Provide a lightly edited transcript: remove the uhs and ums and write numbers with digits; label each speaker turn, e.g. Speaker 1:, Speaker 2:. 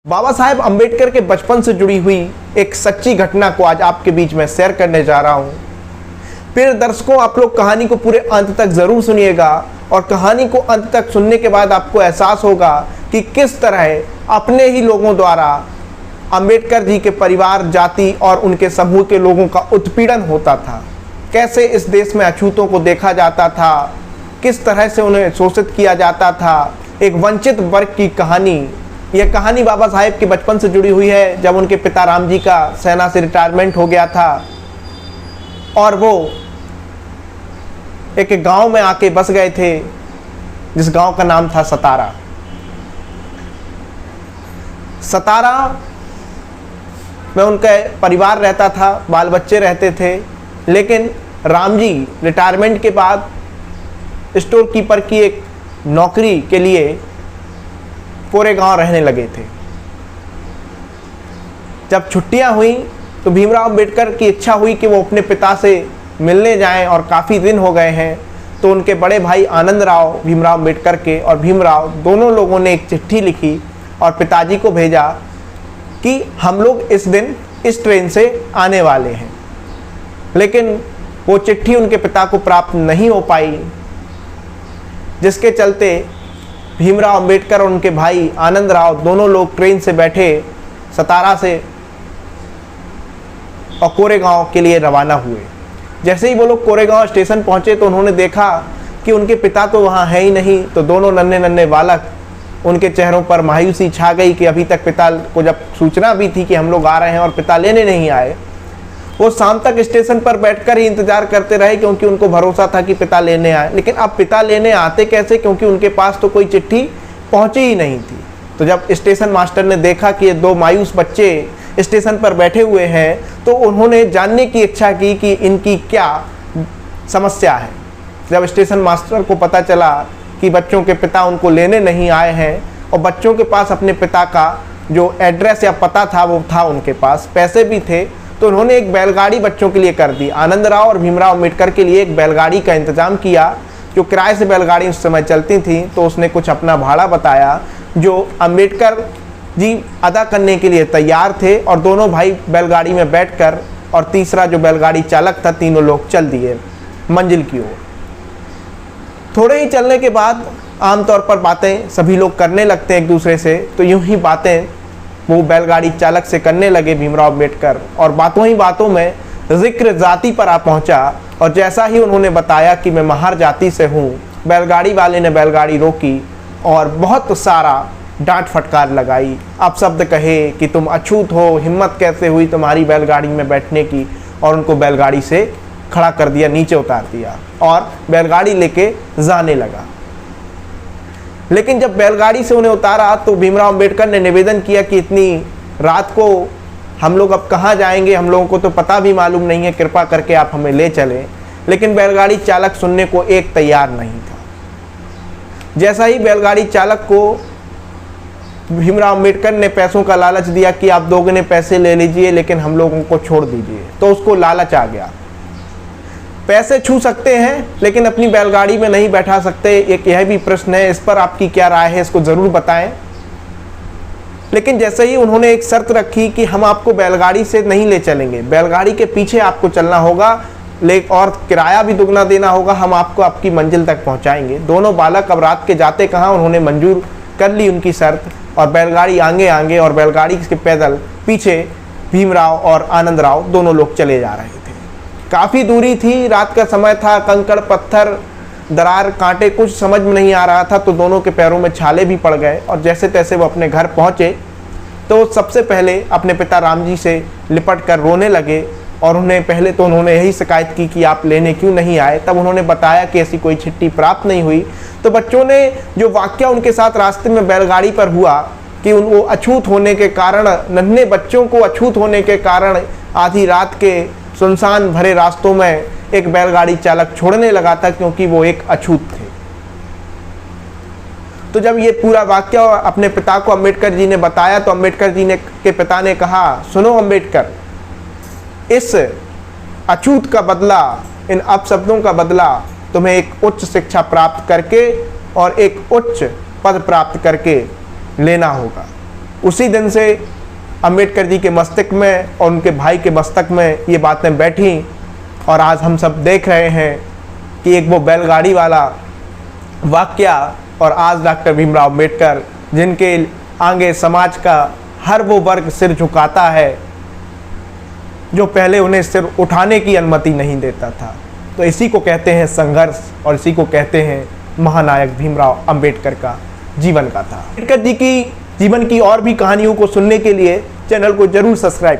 Speaker 1: बाबा साहेब अंबेडकर के बचपन से जुड़ी हुई एक सच्ची घटना को आज आपके बीच में शेयर करने जा रहा हूं। फिर दर्शकों, आप लोग कहानी को पूरे अंत तक जरूर सुनिएगा और कहानी को अंत तक सुनने के बाद आपको एहसास होगा कि किस तरह अपने ही लोगों द्वारा अंबेडकर जी के परिवार, जाति और उनके समूह के लोगों का उत्पीड़न होता था। कैसे इस देश में अछूतों को देखा जाता था, किस तरह से उन्हें शोषित किया जाता था। एक वंचित वर्ग की कहानी। यह कहानी बाबा साहेब के बचपन से जुड़ी हुई है, जब उनके पिता राम जी का सेना से रिटायरमेंट हो गया था और वो एक गांव में आके बस गए थे, जिस गांव का नाम था सतारा। सतारा में उनका परिवार रहता था, बाल बच्चे रहते थे। लेकिन राम जी रिटायरमेंट के बाद स्टोर कीपर की एक नौकरी के लिए कोरेगांव रहने लगे थे। जब छुट्टियां हुई तो भीमराव अंबेडकर की इच्छा हुई कि वो अपने पिता से मिलने जाएं और काफ़ी दिन हो गए हैं। तो उनके बड़े भाई आनंदराव, भीमराव अंबेडकर के, और भीमराव दोनों लोगों ने एक चिट्ठी लिखी और पिताजी को भेजा कि हम लोग इस दिन इस ट्रेन से आने वाले हैं। लेकिन वो चिट्ठी उनके पिता को प्राप्त नहीं हो पाई, जिसके चलते भीमराव अंबेडकर और उनके भाई आनंदराव दोनों लोग ट्रेन से बैठे सतारा से और कोरेगांव के लिए रवाना हुए। जैसे ही वो लोग कोरेगांव स्टेशन पहुंचे तो उन्होंने देखा कि उनके पिता तो वहां है ही नहीं। तो दोनों नन्हे नन्हे बालक, उनके चेहरों पर मायूसी छा गई कि अभी तक पिता को जब सूचना भी थी कि हम लोग आ रहे हैं और पिता लेने नहीं आए। वो शाम तक स्टेशन पर बैठकर ही इंतजार करते रहे, क्योंकि उनको भरोसा था कि पिता लेने आए। लेकिन अब पिता लेने आते कैसे, क्योंकि उनके पास तो कोई चिट्ठी पहुंची ही नहीं थी। तो जब स्टेशन मास्टर ने देखा कि ये दो मायूस बच्चे स्टेशन पर बैठे हुए हैं, तो उन्होंने जानने की इच्छा की कि इनकी क्या समस्या है। जब स्टेशन मास्टर को पता चला कि बच्चों के पिता उनको लेने नहीं आए हैं और बच्चों के पास अपने पिता का जो एड्रेस या पता था वो था, उनके पास पैसे भी थे, तो उन्होंने एक बैलगाड़ी बच्चों के लिए कर दी। आनंदराव और भीमराव अंबेडकर के लिए एक बैलगाड़ी का इंतजाम किया, जो किराए से बैलगाड़ी उस समय चलती थी। तो उसने कुछ अपना भाड़ा बताया जो अंबेडकर जी अदा करने के लिए तैयार थे, और दोनों भाई बैलगाड़ी में बैठकर और तीसरा जो बैलगाड़ी चालक था, तीनों लोग चल दिए मंजिल की ओर। थोड़े ही चलने के बाद आमतौर पर बातें सभी लोग करने लगते हैं एक दूसरे से। तो यूं ही बातें वो बैलगाड़ी चालक से करने लगे भीमराव अंबेडकर, और बातों ही बातों में जिक्र जाति पर आ पहुंचा। और जैसा ही उन्होंने बताया कि मैं महार जाति से हूँ, बैलगाड़ी वाले ने बैलगाड़ी रोकी और बहुत सारा डांट फटकार लगाई। अब शब्द कहे कि तुम अछूत हो, हिम्मत कैसे हुई तुम्हारी बैलगाड़ी में बैठने की, और उनको बैलगाड़ी से खड़ा कर दिया, नीचे उतार दिया और बैलगाड़ी लेके जाने लगा। लेकिन जब बैलगाड़ी से उन्हें उतारा तो भीमराव अंबेडकर ने निवेदन किया कि इतनी रात को हम लोग अब कहाँ जाएंगे, हम लोगों को तो पता भी मालूम नहीं है, कृपा करके आप हमें ले चलें। लेकिन बैलगाड़ी चालक सुनने को एक तैयार नहीं था। जैसा ही बैलगाड़ी चालक को भीमराव अंबेडकर ने पैसों का लालच दिया कि आप दोगुने पैसे ले लीजिए, लेकिन हम लोगों को छोड़ दीजिए, तो उसको लालच आ गया। पैसे छू सकते हैं लेकिन अपनी बैलगाड़ी में नहीं बैठा सकते, एक यह भी प्रश्न है। इस पर आपकी क्या राय है, इसको ज़रूर बताएं। लेकिन जैसे ही उन्होंने एक शर्त रखी कि हम आपको बैलगाड़ी से नहीं ले चलेंगे, बैलगाड़ी के पीछे आपको चलना होगा, और किराया भी दुगना देना होगा, हम आपको आपकी मंजिल तक पहुंचाएंगे। दोनों बालक अब रात के जाते कहाँ, उन्होंने मंजूर कर ली उनकी शर्त, और बैलगाड़ी आगे आगे और बैलगाड़ी के पैदल पीछे भीमराव और आनंदराव दोनों लोग चले जा रहे थे। काफ़ी दूरी थी, रात का समय था, कंकड़ पत्थर दरार कांटे कुछ समझ में नहीं आ रहा था। तो दोनों के पैरों में छाले भी पड़ गए, और जैसे तैसे वो अपने घर पहुँचे तो सबसे पहले अपने पिता राम जी से लिपट कर रोने लगे। और उन्होंने यही शिकायत की कि आप लेने क्यों नहीं आए। तब उन्होंने बताया कि ऐसी कोई चिट्ठी प्राप्त नहीं हुई। तो बच्चों ने जो वाकया उनके साथ रास्ते में बैलगाड़ी पर हुआ कि वो अछूत होने के कारण, नन्हे बच्चों को अछूत होने के कारण आधी रात के सुनसान भरे रास्तों में एक बैलगाड़ी चालक छोड़ने लगा था, क्योंकि वो एक अछूत थे। तो जब ये पूरा वाकया अपने पिता को अंबेडकर जी ने बताया तो अंबेडकर जी के पिता ने कहा, सुनो अंबेडकर, इस अछूत का बदला, इन अपशब्दों का बदला तुम्हें एक उच्च शिक्षा प्राप्त करके और एक उच्च पद प्राप्त करके लेना होगा। उसी दिन से अंबेडकर जी के मस्तिष्क में और उनके भाई के मस्तक में ये बातें बैठी और आज हम सब देख रहे हैं कि एक वो बैलगाड़ी वाला वाक्या और आज डॉक्टर भीमराव अंबेडकर जिनके आगे समाज का हर वो वर्ग सिर झुकाता है जो पहले उन्हें सिर उठाने की अनुमति नहीं देता था। तो इसी को कहते हैं संघर्ष और इसी को कहते हैं महानायक भीमराव अंबेडकर का जीवन गाथा। अंबेडकर जी की जीवन की और भी कहानियों को सुनने के लिए चैनल को जरूर सब्सक्राइब